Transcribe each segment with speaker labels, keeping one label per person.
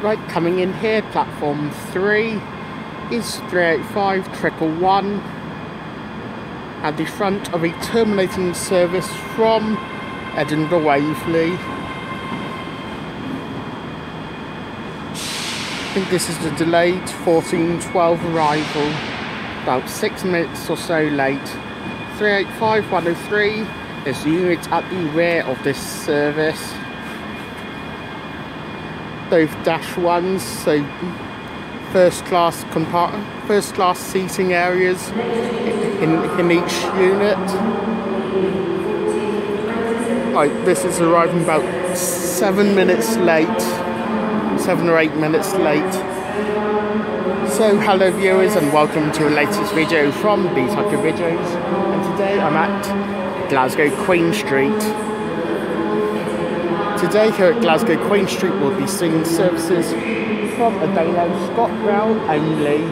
Speaker 1: Right, coming in here, platform 3 is 385 111 at the front of a terminating service from Edinburgh Waverley. I think this is the delayed 14:12 arrival, about 6 minutes or so late. 385 103 is the unit at the rear of this service. Both dash ones, so first class seating areas in each unit. Right, this is arriving about 7 minutes late, 7 or 8 minutes late. So hello viewers and welcome to the latest video from BTucker videos, and today I'm at Glasgow Queen Street. Today here at Glasgow Queen Street we'll be seeing services from Abellio ScotRail only,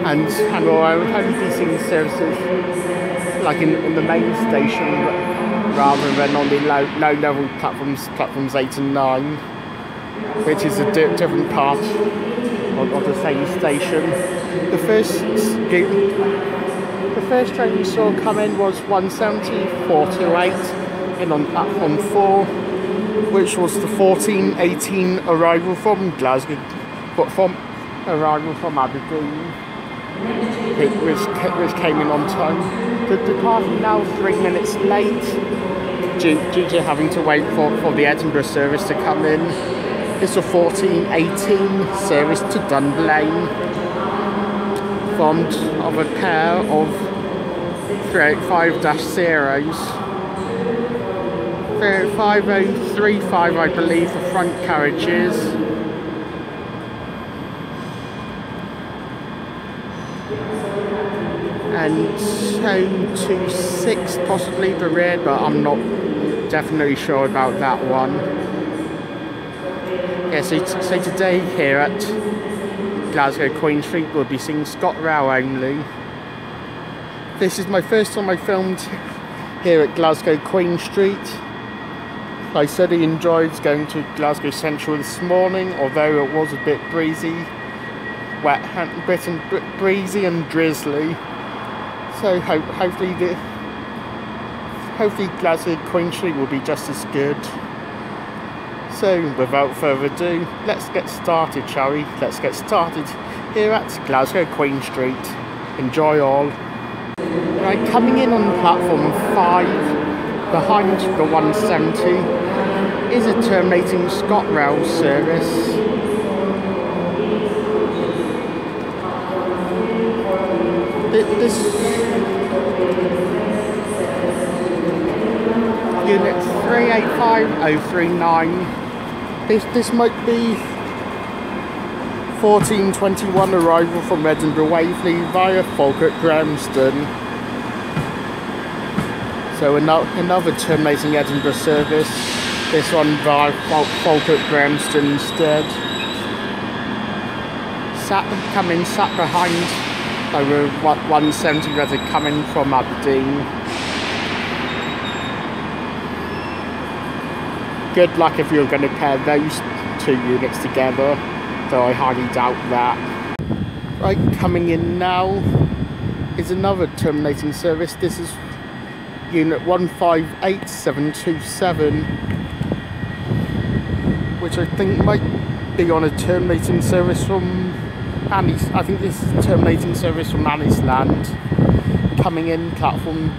Speaker 1: and we'll only be seeing services like in the main station rather than on the low level platforms 8 and 9, which is a different part of the same station. The first train we saw come in was 170-428 in on platform 4, which was the 14:18 arrival from Glasgow, but from Aberdeen, which came in on time. The departing now 3 minutes late due to having to wait for the Edinburgh service to come in. It's a 14:18 service to Dunblane, formed of a pair of 385-0s. 385-035, I believe, the front carriages. And 226 possibly the rear, but I'm not definitely sure about that one. Yeah, so today here at Glasgow Queen Street we'll be seeing ScotRail only. This is my first time I filmed here at Glasgow Queen Street. I said I enjoyed going to Glasgow Central this morning, although it was a bit breezy, breezy and drizzly. So hopefully Glasgow Queen Street will be just as good. So without further ado, let's get started, shall we? Let's get started here at Glasgow Queen Street. Enjoy all. Right, coming in on platform 5, behind the 170, is a terminating ScotRail service. This unit 385039. This might be 14:21 arrival from Edinburgh Waverley via Falkirk Grahamston. So another terminating Edinburgh service. This one via Falkirk Grahamston instead. Sat behind over 170 rather coming from Aberdeen. Good luck if you're going to pair those two units together, though I highly doubt that. Right, coming in now is another terminating service. This is unit 158727, which I think might be on a terminating service from Annie's. I think this is a terminating service from Annie's Land. Coming in platform.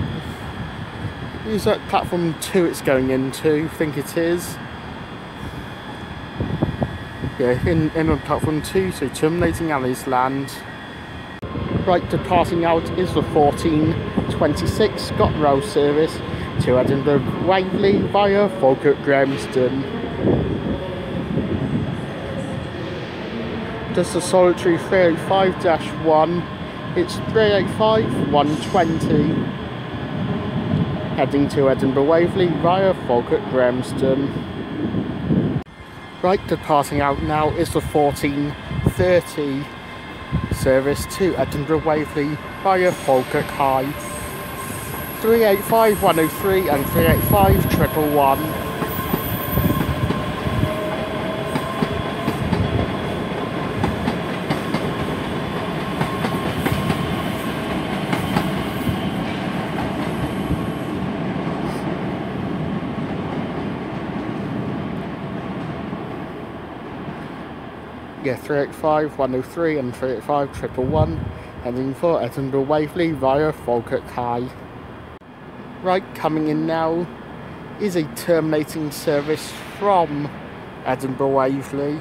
Speaker 1: Is that platform 2 it's going into? I think it is. Yeah, in on platform 2, so terminating Annie's Land. Right, departing out is the 14:26 ScotRail service to Edinburgh Waverley via Falkirk Grahamston. Just a solitary 385-1, it's 385-120, heading to Edinburgh Waverley via Falkirk Grahamston. Right, departing out now is the 14:30 service to Edinburgh Waverley via Falkirk High. 385-103 and 385-111. Yeah, 385, 103 and 385, 111, heading for Edinburgh Waverley via Falkirk High. Right, coming in now is a terminating service from Edinburgh Waverley.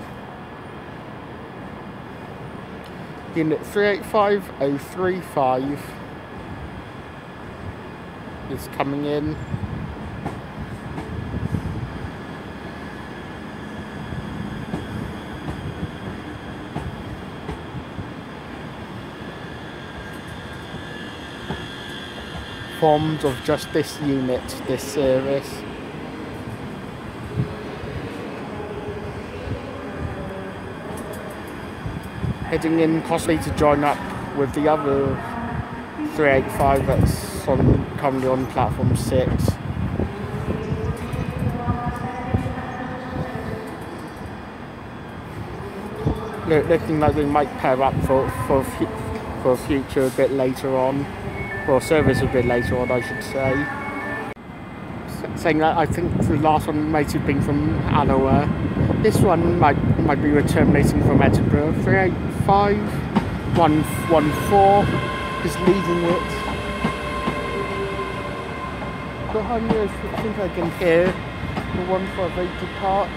Speaker 1: Unit 385035 is coming in. Formed of just this unit, this service. Heading in possibly to join up with the other 385 that's currently on platform 6. Looking like they might pair up for future a bit later on. Or service a bit later on, I should say. Saying that, I think the last one might have been from Alloa. This one might be terminating from Edinburgh. 385 114 is leading it. Behind me, I think I can hear the 158 depart.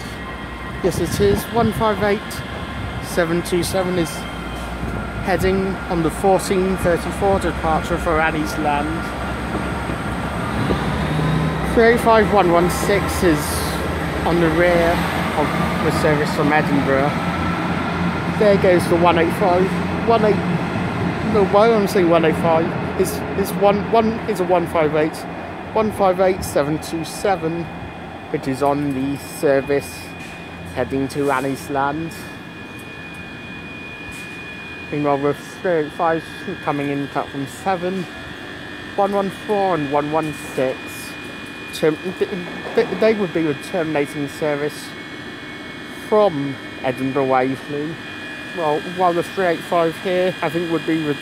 Speaker 1: Yes, it is. 158 727 is heading on the 1434 departure for Annie's Land. 385 116 is on the rear of the service from Edinburgh. There goes the 185. No, why don't I say 185? It's a 158. 158 727, which is on the service heading to Annie's Land. Meanwhile, with 385 coming in platform 7, 114 and 116, they would be a terminating service from Edinburgh Waverley. Well, while the 385 here, I think would be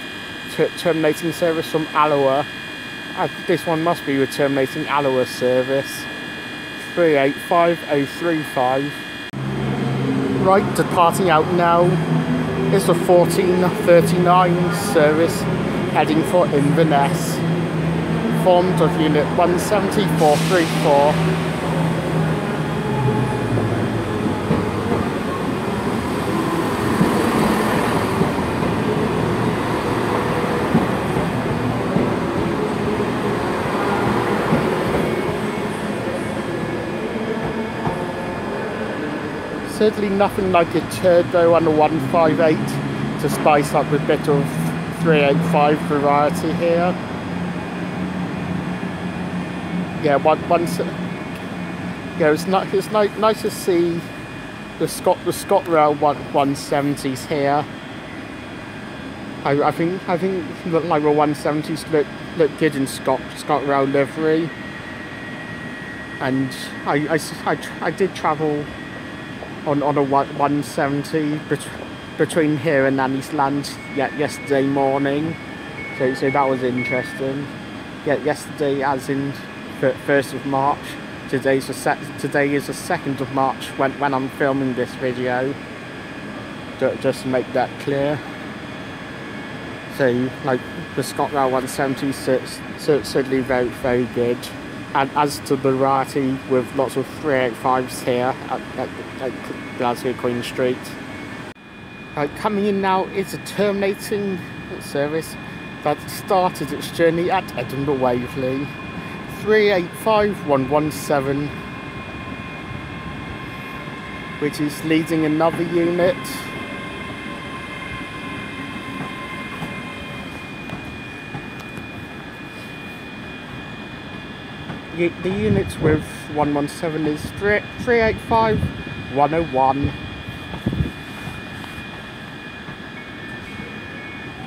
Speaker 1: terminating service from Alloa. This one must be a terminating Alloa service. 385035. Right, departing out now is the 1439 service heading for Inverness, formed of unit 17434. Certainly nothing like a turbo on a 158 to spice up a bit of 385 variety here. Yeah, it's nice to see the ScotRail 170s here. I think look like the 170s look good in ScotRail livery, and I did travel on a 170 between here and Annie's Land yesterday morning, so that was interesting. Yesterday, as in 1st of March. Today is the 2nd of March when I'm filming this video. Just to make that clear. So, like, the ScotRail 170 certainly very good. And as to the variety, with lots of 385s here at Glasgow Queen Street. Coming in now is a terminating service that started its journey at Edinburgh Waverley. 385117, which is leading another unit. The unit with 117 is 385101.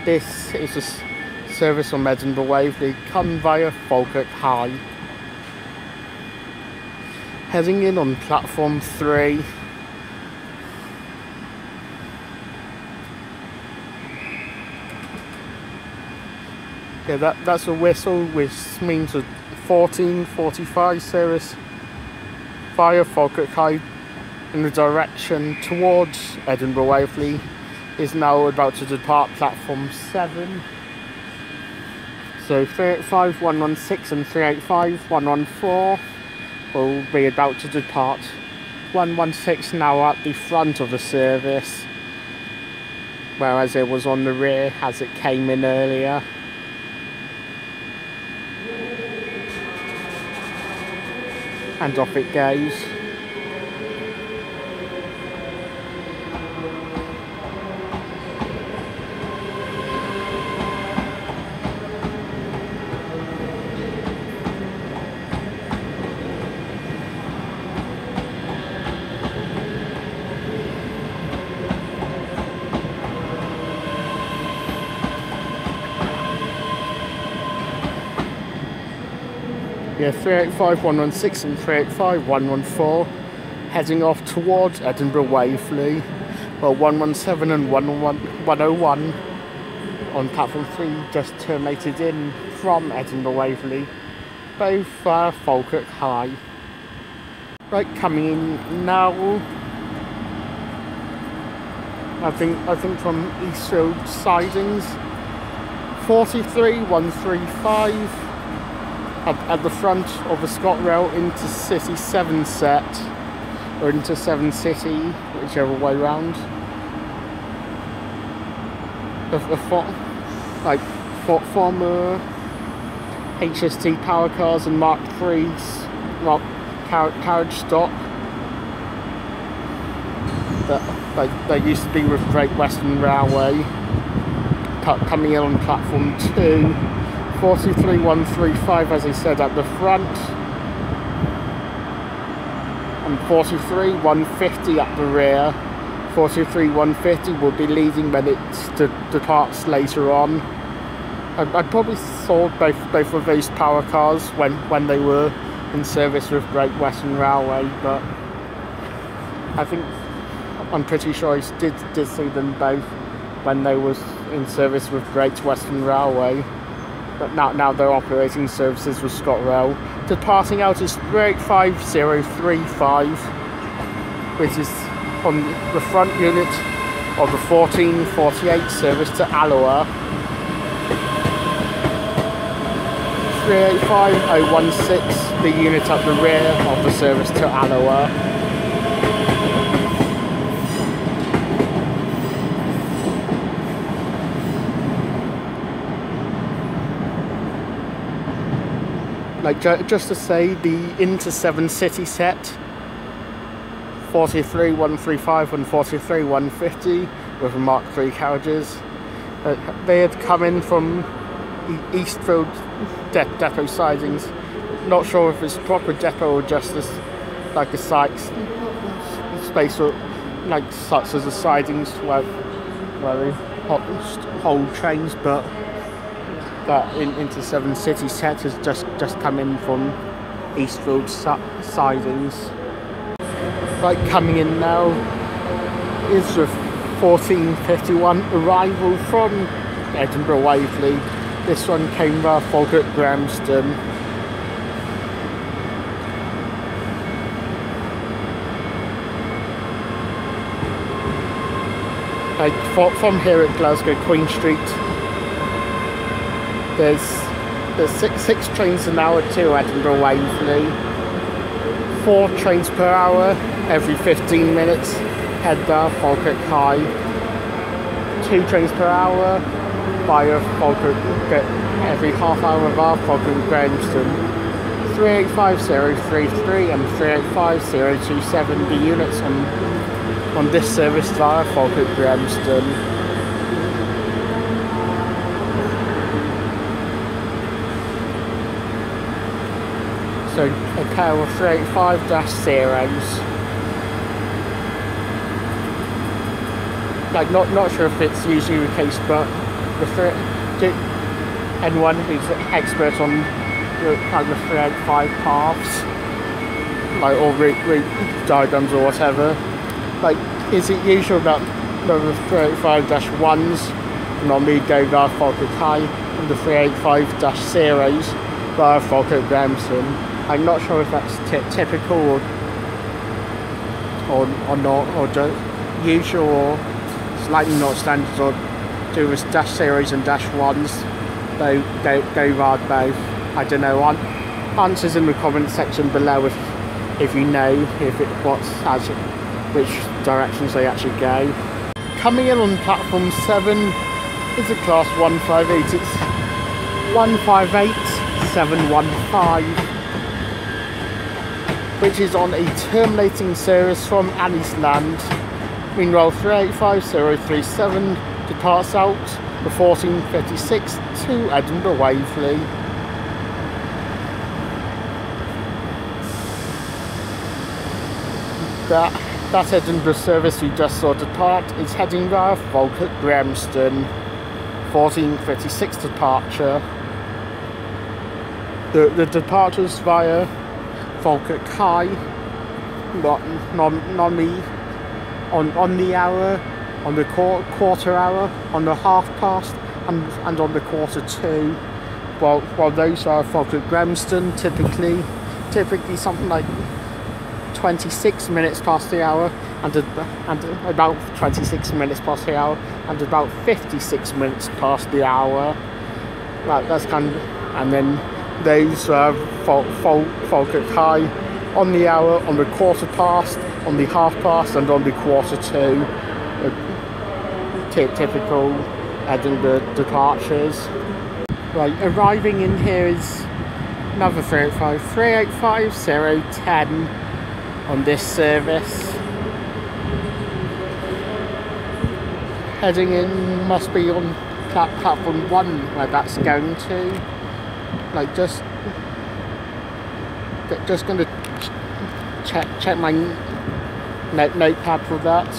Speaker 1: This is a service from Edinburgh Waverley, come via Falkirk High. Heading in on platform 3. Yeah, that's a whistle, which means a 1445 service via Falkirk High in the direction towards Edinburgh Waverley is now about to depart platform 7. So 385, 116 and 385, 114 will be about to depart. 116 now at the front of the service, whereas it was on the rear as it came in earlier. And off it goes. Yeah, 385, 116 and 385, 114 heading off towards Edinburgh Waverley. Well, 117 and 101 on platform 3 just terminated in from Edinburgh Waverley, both Falkirk High. Right, coming in now. I think from Eastfield sidings. 43, 135. At the front of the ScotRail into City 7 set, or into 7 City, whichever way round. Former HST power cars and Mark III's carriage stock that they used to be with Great Western Railway, coming in on platform 2. 43, 135, as I said, at the front, and 43, 150 at the rear. 43, 150 will be leaving when it departs later on. I probably sold both of those power cars when they were in service with Great Western Railway, but I'm pretty sure I did see them both when they was in service with Great Western Railway. But now they're operating services with ScotRail. Departing out is 385035, which is on the front unit of the 1448 service to Alloa. 385016, the unit at the rear of the service to Alloa. Just to say, the into 7 City set, 43, 135 and 43, 150 with Mark III carriages. They had come in from Eastfield depot sidings. Not sure if it's proper depot or just as like a site space, or like such as the sidings where they hold trains, but that into 7 City set has just come in from Eastfield sidings. Right, coming in now is the 1451 arrival from Edinburgh Waverley. This one came via Falkirk Grahamston. From here at Glasgow Queen Street, there's six trains an hour to Edinburgh Waverley. 4 trains per hour every 15 minutes head there Falkirk High. 2 trains per hour via Falkirk every half hour via Falkirk Grahamston. 385033 and 385027 the units on this service via Falkirk Grahamston. So a pair of 385-0s. Not sure if it's usually the case, but anyone who's an expert on the 385 paths, or route diagrams or whatever, is it usual that the 385-1s normally go via Falkirk High and the 385-0s via Falkirk Grahamston? I'm not sure if that's typical or not, or just usual, or slightly not standard, or do with dash series and dash ones. Go hard both. I don't know. Answers in the comment section below if you know which directions they actually go. Coming in on platform 7 is a class 158. It's 158715, which is on a terminating service from Anniesland. Meanwhile, 385037 departs out the 1456 to Edinburgh Waverley. That Edinburgh service we just saw depart is heading via Falkirk Grahamston, 1456 departure. The departures via Falkirk High, on the hour, on the quarter hour, on the half past, and on the quarter to. While those are Falkirk Grahamston, typically something like 26 minutes past the hour, and about 26 minutes past the hour, and about 56 minutes past the hour. Right, that's kind of, and then those are Falkirk High on the hour, on the quarter past, on the half past, and on the quarter to. Typical Edinburgh departures. Right, arriving in here is another 385010 on this service. Heading in must be on platform 1 where that's going to. Like just going to check my notepad for that.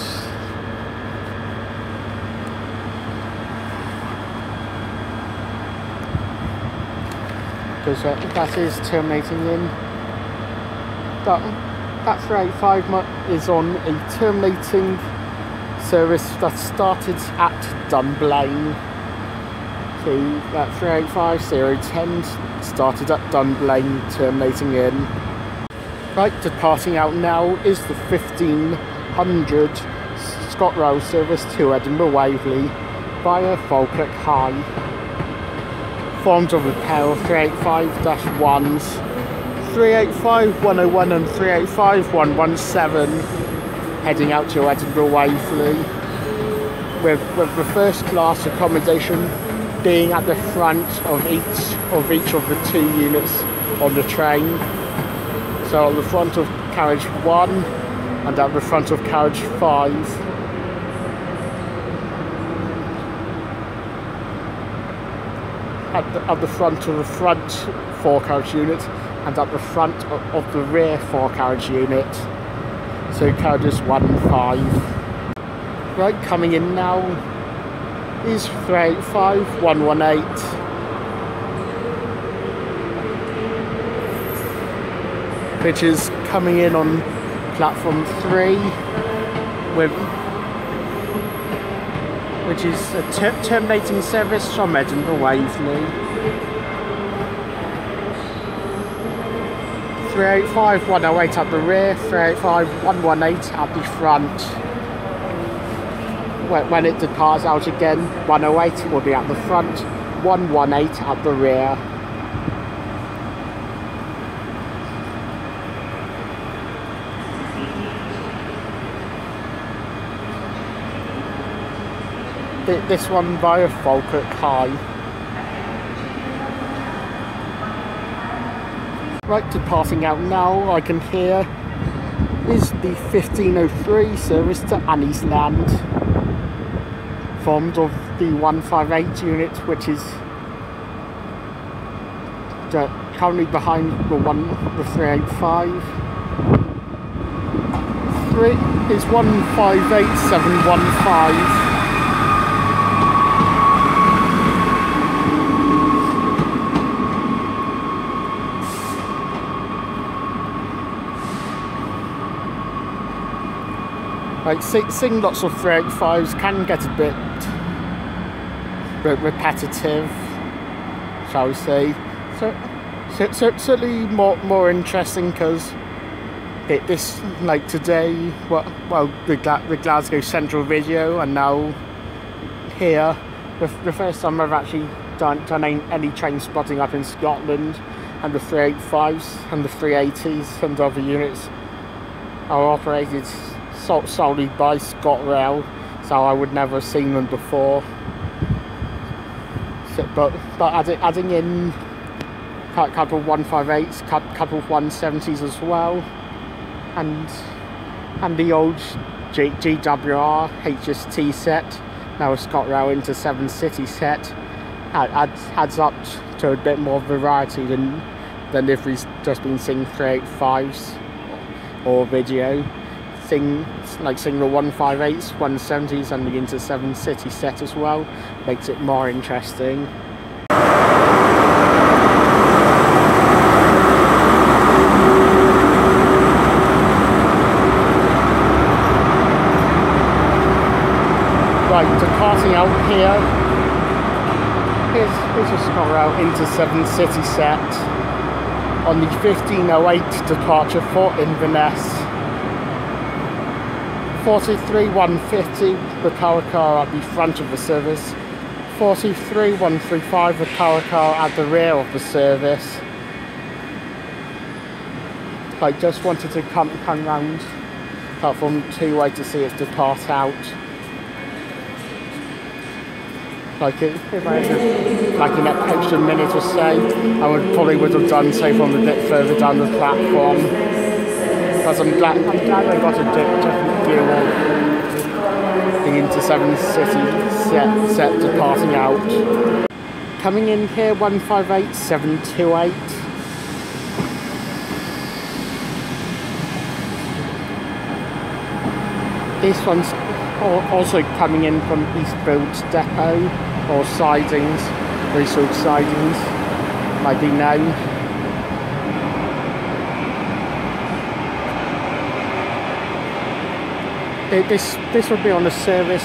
Speaker 1: Because that is terminating in. That 385 is on a terminating service that started at Dunblane. So that 385010 started at Dunblane, terminating in. Right, departing out now is the 1500 ScotRail service to Edinburgh Waverley via Falkirk High. Forms of a pair of 385-1s, 385101 and 385117, heading out to Edinburgh Waverley, with the first class accommodation being at the front of each of the 2 units on the train. So at the front of carriage 1 and at the front of carriage 5. At the front of the front 4 carriage unit and at the front of the rear 4 carriage unit. So carriages 1 and 5. Right, coming in now is 385118. Which is coming in on platform 3 which is a terminating service from Edinburgh Waverley. 385108 at the rear, 385118 at the front. When it departs out again, 108 will be at the front, 118 at the rear. This one via Falkirk High. Right, departing out now, I can hear, is the 1503 service to Anniesland. Formed of the 158 unit, which is currently behind the 385. 3 is 158715. Like, seeing lots of 385s can get a bit repetitive, shall we say. So certainly more interesting, because this, like today, well, the Glasgow Central video, and now here, the first time I've actually done any train spotting up in Scotland, and the 385s and the 380s and other units are operated solely by ScotRail, so I would never have seen them before. So, but adding in a couple of 158s, couple of 170s as well, and the old GWR HST set, now a ScotRail into 7 City set, adds up to a bit more variety than if we've just been seeing 385s or video. Seeing the 158s, 170s and the into 7 City set as well makes it more interesting. Right, departing out here, here's a ScotRail into 7 City set on the 1508 departure for Inverness. 43-150, the power car at the front of the service. 43-135, the power car at the rear of the service. I just wanted to come round platform 2-way to see it depart out. If I had like an extra minute or so, I probably would have done so from a bit further down the platform. Because I'm glad I got a different view of the into 7 City set departing out. Coming in here, 158 728. This one's also coming in from Eastfield's depot, or sidings, Eastfield sidings, might be known. This will be on the service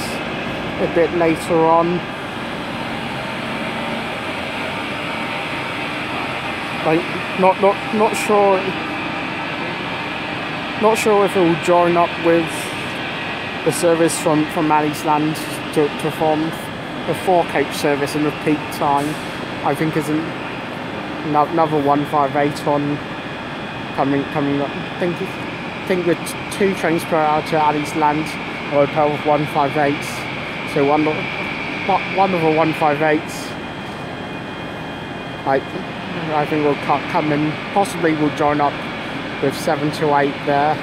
Speaker 1: a bit later on. Not sure if it will join up with the service from Malliesland to perform a 4-coach service in the peak time. I think is another 158 on coming up. I think the 2 trains per hour to Malliesland or a pair of 158s. So one of the 158s I think will come in, possibly will join up with 7 to 8 there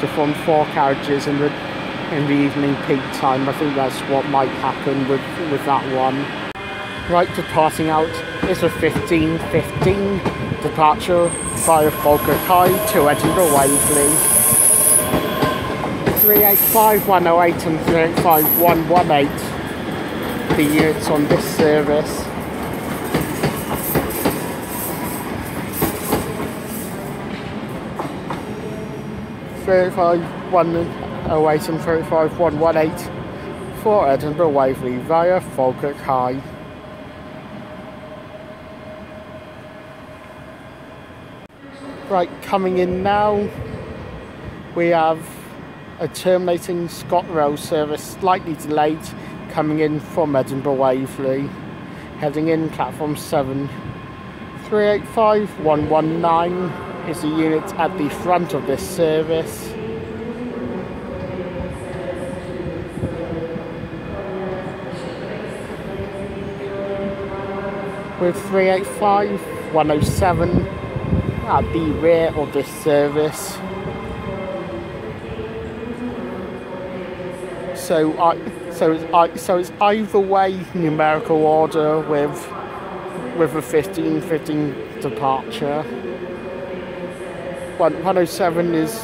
Speaker 1: to form 4 carriages in the evening peak time. I think that's what might happen with that one. Right, departing out is a 15:15 departure via Falkirk High to Edinburgh Waverley. 385 108 and 385 118 the units on this service. '108 and 35 118 for Edinburgh Waverley via Falkirk High. Right, coming in now, we have a terminating ScotRail service, slightly delayed, coming in from Edinburgh Waverley, heading in platform 7. 385 119 is the unit at the front of this service. With 385 107 at the rear of this service. So it's either way numerical order with a 15:15 departure. 107 is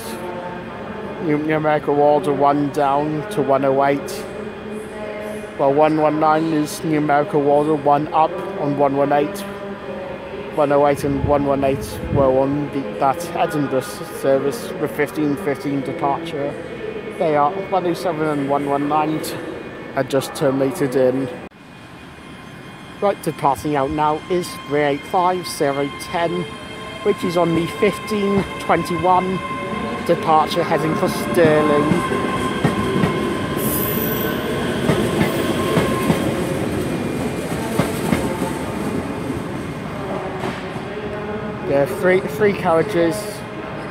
Speaker 1: numerical order 1 down to 108. Well, 119 is numerical order 1 up on 118. 108 and 118 were on that Edinburgh service with 15:15 departure. They are 107 and 119 are just terminated in. Right, departing out now is 385 010, which is on the 15:21 departure heading for Stirling. There are three carriages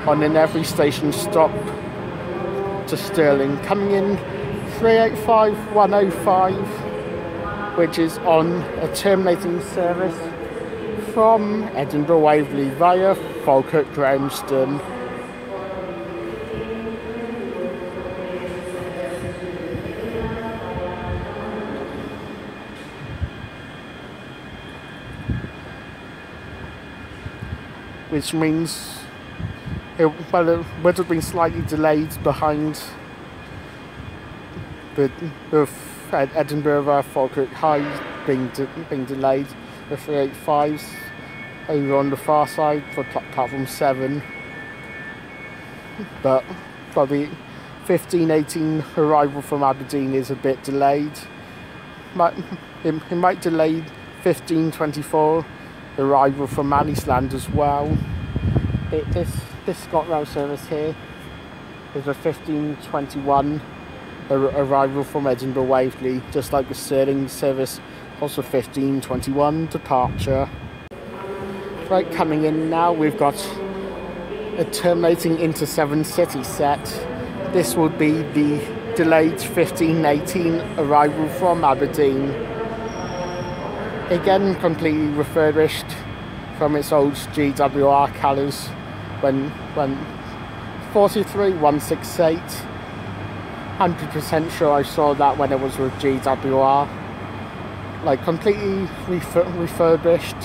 Speaker 1: on in every station stop to Stirling. Coming in 385105, which is on a terminating service from Edinburgh Waverley via Falkirk Grahamston. Which means it would have been slightly delayed behind the Edinburgh Falkirk High being delayed. The 385s over on the far side for platform 7, but probably 1518 arrival from Aberdeen is a bit delayed. It might delay 1524 arrival from Mannisland as well. This ScotRail service here is a 1521 arrival from Edinburgh Waverley, just like the Stirling service, also 1521 departure. Right, coming in now, we've got a terminating into 7 city set. This would be the delayed 1518 arrival from Aberdeen. Again, completely refurbished from its old GWR colours when 43168. 100% sure I saw that when it was with GWR. Like completely refurbished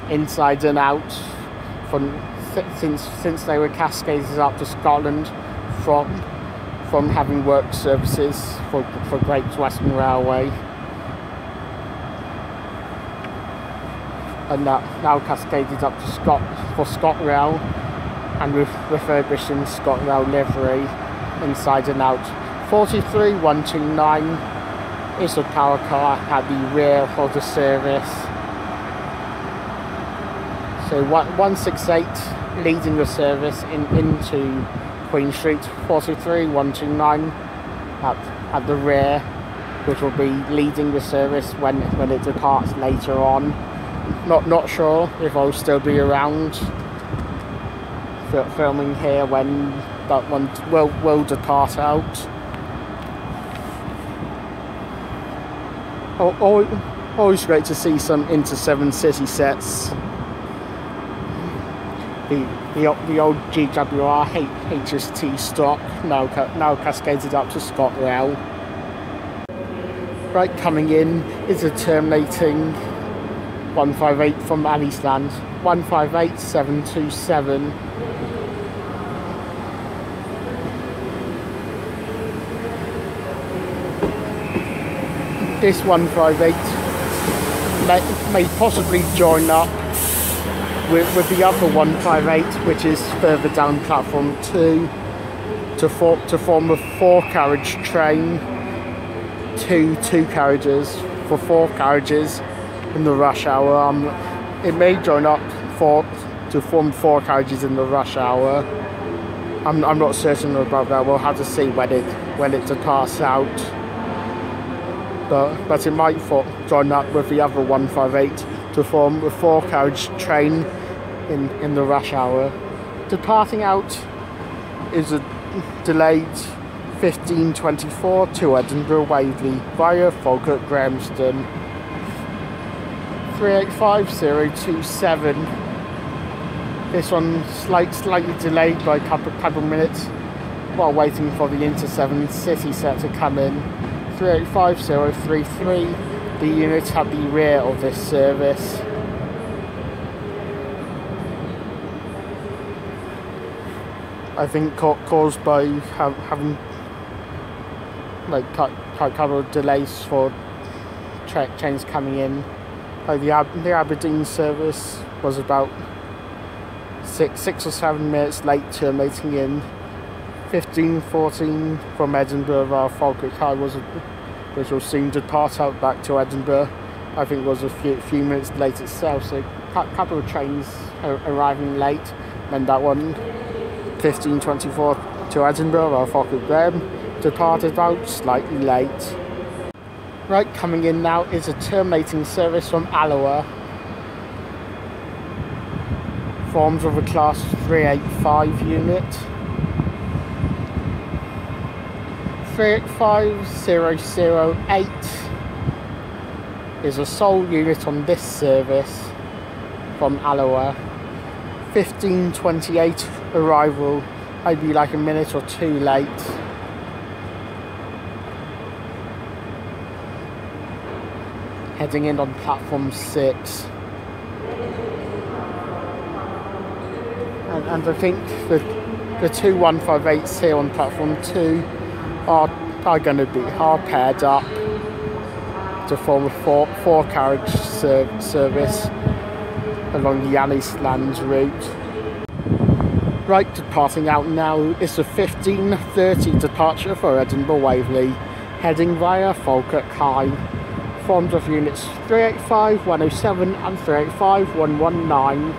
Speaker 1: inside and out since they were cascaded up to Scotland from having worked services for Great Western Railway, and now cascaded up to ScotRail and refurbished in ScotRail livery inside and out. 43129 is the power car at the rear of the service. So 168 leading the service into Queen Street, 43129 at the rear, which will be leading the service when it departs later on. Not sure if I'll still be around filming here when that one will depart out. Always great to see some into 7 city sets. The old GWR HST stock now cascaded up to ScotRail. Right, coming in is a terminating 158 from Mannisland, 158727. This 158 may possibly join up with the other 158, which is further down platform 2, to form a 4-carriage train, two carriages for 4 carriages in the rush hour. It may join up to form 4 carriages in the rush hour. I'm not certain about that. We'll have to see when it departs out. But it might join up with the other 158 to form a 4-carriage train in the rush hour. Departing out is a delayed 1524 to Edinburgh Waverley via Falkirk Grahamston. 385027. This one slightly delayed by a couple minutes while waiting for the Inter 7 city set to come in. 385033. The unit at the rear of this service. I think caused by having like couple of delays for trains coming in. Like the Aberdeen service was about 6 or 7 minutes late terminating in. 1514 from Edinburgh Falkirk High which will soon depart out back to Edinburgh. I think it was a few minutes late itself, so a couple of trains arriving late, and that one 15:24 to Edinburgh. I thought of them. Departed out slightly late. Right, coming in now is a terminating service from Alloa. Forms of a class 385 unit. 385008 is a sole unit on this service from Alloa. 15:28 arrival, maybe like a minute or two late. Heading in on platform 6. And I think the two 158s here on platform 2 are going to be paired up to form a four carriage service along the Annisland route. Right, departing out now is the 15:30 departure for Edinburgh Waverley, heading via Falkirk High. Forms of units 385107 and 385119.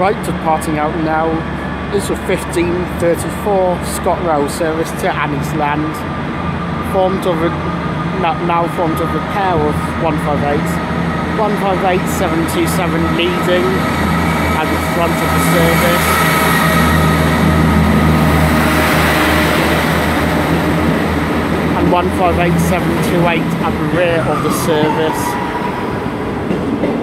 Speaker 1: Right, departing out now is a 15:34 ScotRail service to Annisland. Formed of a pair of 158s. 158727 leading at the front of the service. And 158728 at the rear of the service.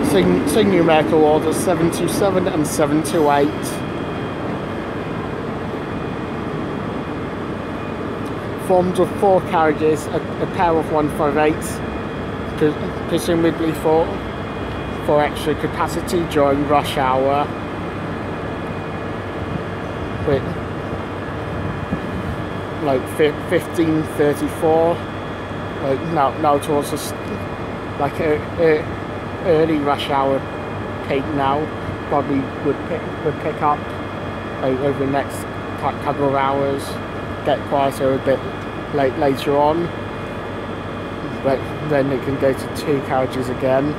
Speaker 1: Sing numerical orders 727 and 728. Formed of 4 carriages, a pair of 158s, presumably for extra capacity during rush hour. With like 15:34, like now towards us, like early rush hour peak now. Probably would pick up over the next couple of hours. Get quieter a bit later on, but then it can go to 2 carriages again.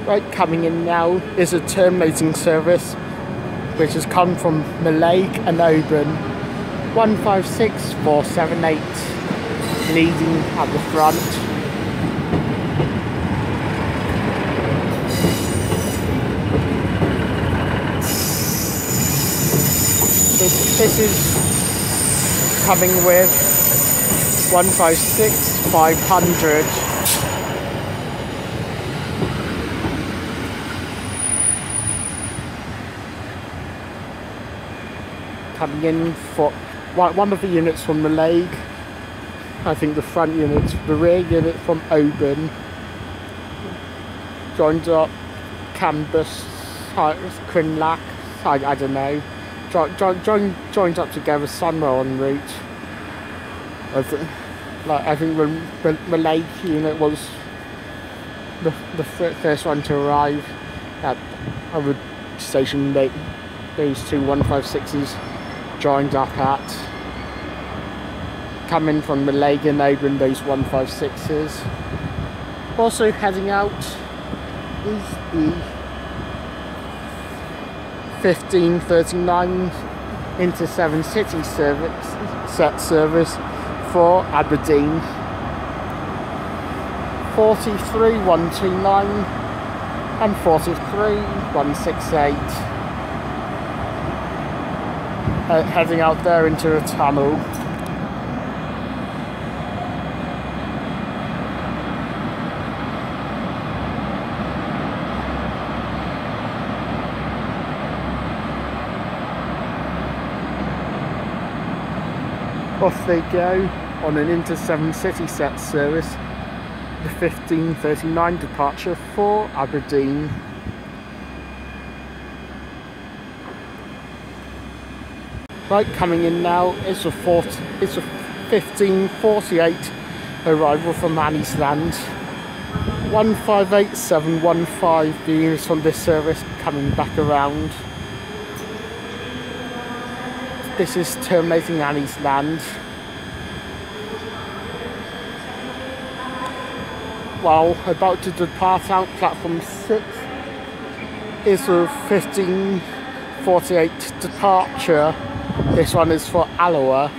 Speaker 1: Right, coming in now is a terminating service which has come from Mallaig and Oban. 156478 leading at the front. This is coming with 156500. Coming in for one of the units from Mallaig. I think the front unit, the rear unit from Oban. Joined up Canvas, Quinlac, I don't know. Joined up together somewhere en route. I think the Mallaig unit was the first one to arrive at the station that those two 156s joined up at. Coming from Mallaig and Oban, those 156s. Also heading out is the 1539 Inter-7 City service for Aberdeen. 43129 and 43168. Heading out there into a tunnel. Off they go on an Inter-7 City service, the 1539 departure for Aberdeen. Right, coming in now is a 1548 arrival from Annie's Land. 158715, the units on this service coming back around. This is terminating Annie's Land. While about to depart out platform 6 is a 1548 departure. This one is for Alloa,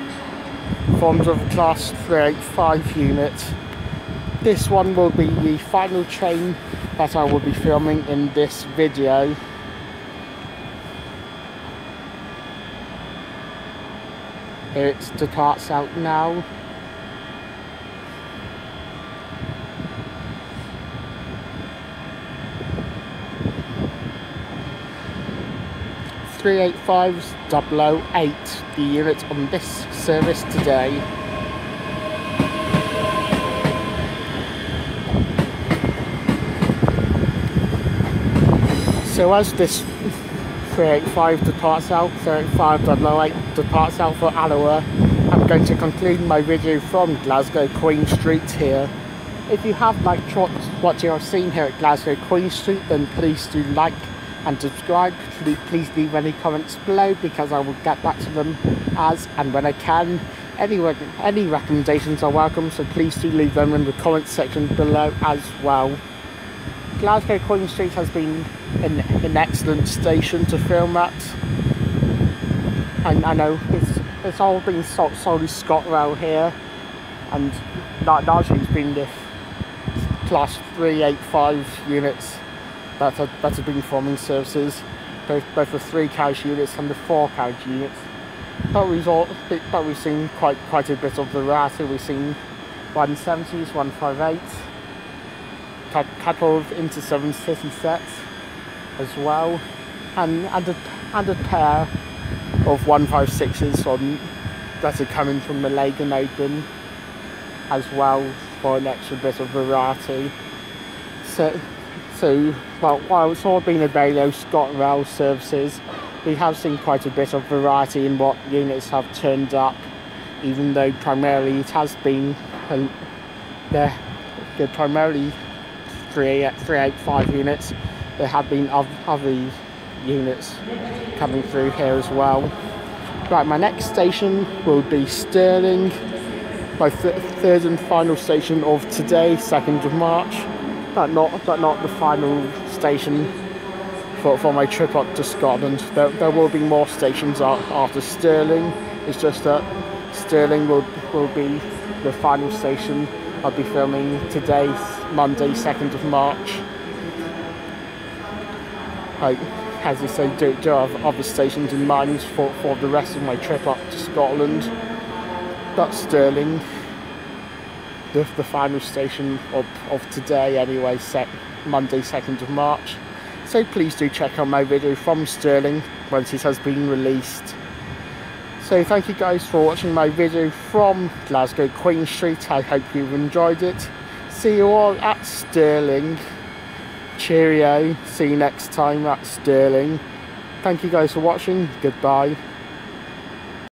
Speaker 1: forms of class 385 unit. This one will be the final train that I will be filming in this video. Here it departs out now. .385's 008, the unit on this service today. So as this 385 departs out, 385.08 departs out for Alloa, I'm going to conclude my video from Glasgow Queen Street here. If you have liked what you have seen here at Glasgow Queen Street, then please do like and subscribe. Please leave any comments below because I will get back to them as and when I can. Any recommendations are welcome, so please do leave them in the comments section below as well. Glasgow Queen Street has been an excellent station to film at. I know it's all been solely ScotRail here, and largely it's been the class 385 units that have been forming services, both the 3 carriage units and the 4 carriage units. But we've seen quite a bit of variety. We've seen 170s, 158s, a couple of inter-7 city sets as well, and a pair of 156s that are coming from the Lagos Open as well for an extra bit of variety. So while it's all been Abellio ScotRail services, we have seen quite a bit of variety in what units have turned up, even though primarily it has been they're primarily 385 units. There have been other units coming through here as well. Right, my next station will be Stirling, my third and final station of today, 2nd of March. But not the final station for my trip up to Scotland. There will be more stations after Stirling. It's just that Stirling will be the final station I'll be filming today, Monday, 2nd of March. As I say, do have other stations in mind for the rest of my trip up to Scotland. But Stirling, the final station of today anyway, Monday 2nd of March. So please do check out my video from Stirling once it has been released. So thank you guys for watching my video from Glasgow Queen Street. I hope you've enjoyed it. See you all at Stirling. Cheerio. See you next time at Stirling. Thank you guys for watching. Goodbye.